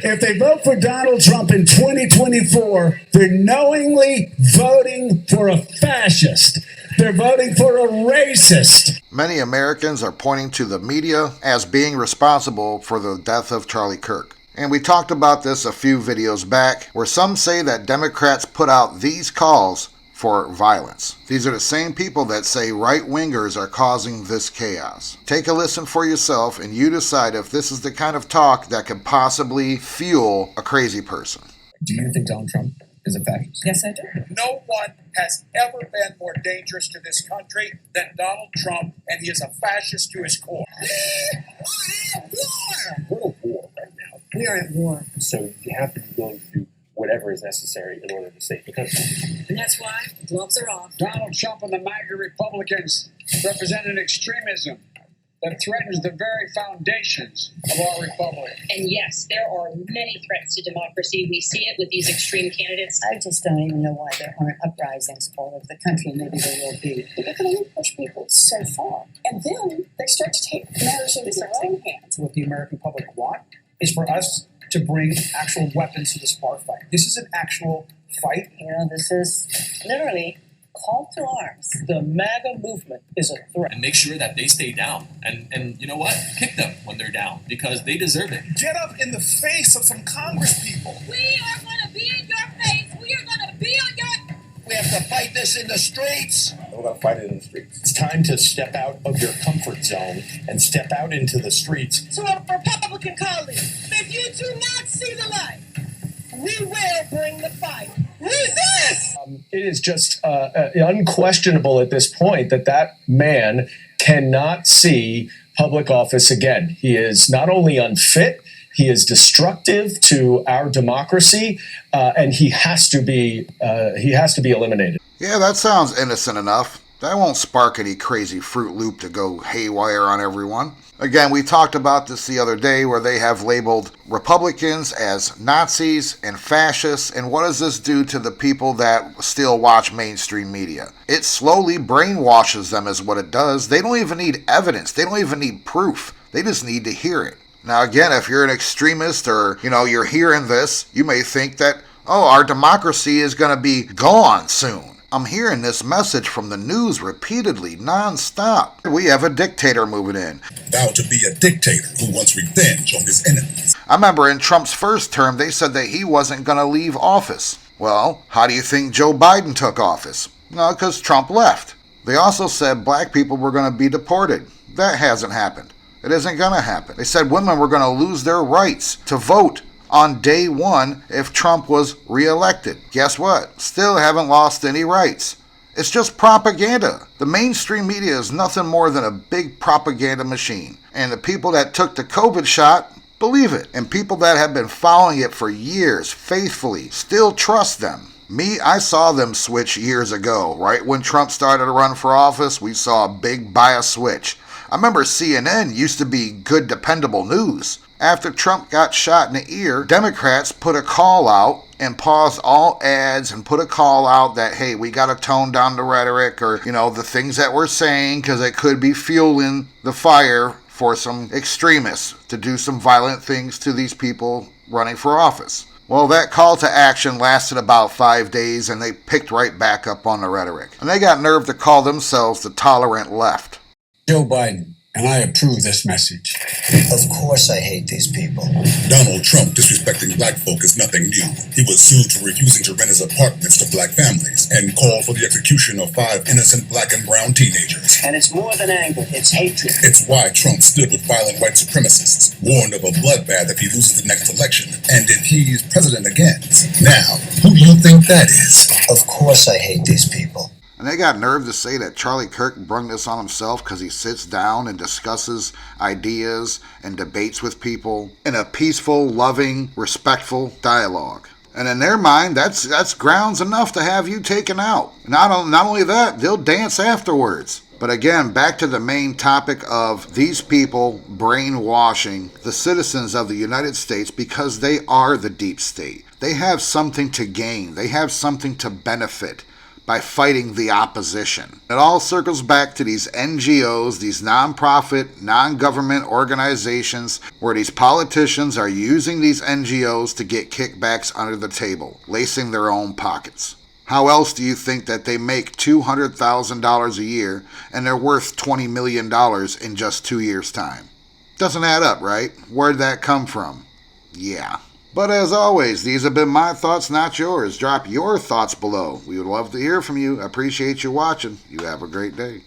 If they vote for Donald Trump in 2024, they're knowingly voting for a fascist. They're voting for a racist. Many Americans are pointing to the media as being responsible for the death of Charlie Kirk. And we talked about this a few videos back, where some say that Democrats put out these calls for violence. These are the same people that say right-wingers are causing this chaos. Take a listen for yourself and you decide if this is the kind of talk that could possibly fuel a crazy person. Do you think Donald Trump is a fascist? Yes, I do. No one has ever been more dangerous to this country than Donald Trump, and he is a fascist to his core. We're at war right now. We are at war. So you have to be willing to do whatever is necessary in order to save the country. And that's why gloves are off. Donald Trump and the MAGA Republicans represent an extremism that threatens the very foundations of our republic. And yes, there are many threats to democracy. We see it with these extreme candidates. I just don't even know why there aren't uprisings all over the country. Maybe there will be. But they can only push people so far. And then they start to take matters into their own hands. What the American public want is for us to bring actual weapons to this bar fight. This is an actual fight. You know, this is literally call to arms. The MAGA movement is a threat. And make sure that they stay down. And you know what? Kick them when they're down, because they deserve it. Get up in the face of some Congress people. We are going to be in your face. We are going to be on your... We have to fight this in the streets. We're going to fight it in the streets. It's time to step out of your comfort zone and step out into the streets. To our Republican colleagues, if you do not see the light, we will bring the fight. Resist! It is just unquestionable at this point that that man cannot see public office again. He is not only unfit, he is destructive to our democracy, and he has to be eliminated. Yeah, that sounds innocent enough. That won't spark any crazy Fruit Loop to go haywire on everyone. Again, we talked about this the other day, where they have labeled Republicans as Nazis and fascists, and what does this do to the people that still watch mainstream media? It slowly brainwashes them is what it does. They don't even need evidence. They don't even need proof. They just need to hear it. Now again, if you're an extremist or, you're hearing this, you may think that, our democracy is going to be gone soon. I'm hearing this message from the news repeatedly, non-stop. We have a dictator moving in. Vowed to be a dictator who wants revenge on his enemies. I remember in Trump's first term, they said that he wasn't going to leave office. Well, how do you think Joe Biden took office? No, because Trump left. They also said black people were going to be deported. That hasn't happened. It isn't going to happen. They said women were going to lose their rights to vote on day one if Trump was reelected. Guess what? Still haven't lost any rights. It's just propaganda. The mainstream media is nothing more than a big propaganda machine. And the people that took the COVID shot believe it. And people that have been following it for years faithfully still trust them. Me, I saw them switch years ago. Right when Trump started to run for office, we saw a big bias switch. I remember CNN used to be good, dependable news. After Trump got shot in the ear, Democrats put a call out and paused all ads and put a call out that, hey, we got to tone down the rhetoric or, the things that we're saying, because it could be fueling the fire for some extremists to do some violent things to these people running for office. Well, that call to action lasted about 5 days, and they picked right back up on the rhetoric. And they got nerve to call themselves the Tolerant Left. Joe Biden, and I approve this message. Of course I hate these people. Donald Trump disrespecting black folk is nothing new. He was sued for refusing to rent his apartments to black families and called for the execution of 5 innocent black and brown teenagers. And it's more than anger, it's hatred. It's why Trump stood with violent white supremacists, warned of a bloodbath if he loses the next election, and if he's president again. Now, who do you think that is? Of course I hate these people. And they got nerve to say that Charlie Kirk brung this on himself because he sits down and discusses ideas and debates with people in a peaceful, loving, respectful dialogue. And in their mind, that's grounds enough to have you taken out. Not only that, they'll dance afterwards. But again, back to the main topic of these people brainwashing the citizens of the United States because they are the deep state. They have something to gain. They have something to benefit by fighting the opposition. It all circles back to these NGOs, these non-profit, non-government organizations, where these politicians are using these NGOs to get kickbacks under the table, lacing their own pockets. How else do you think that they make $200,000 a year and they're worth $20 million in just 2 years' time? Doesn't add up, right? Where'd that come from? Yeah. But as always, these have been my thoughts, not yours. Drop your thoughts below. We would love to hear from you. Appreciate you watching. You have a great day.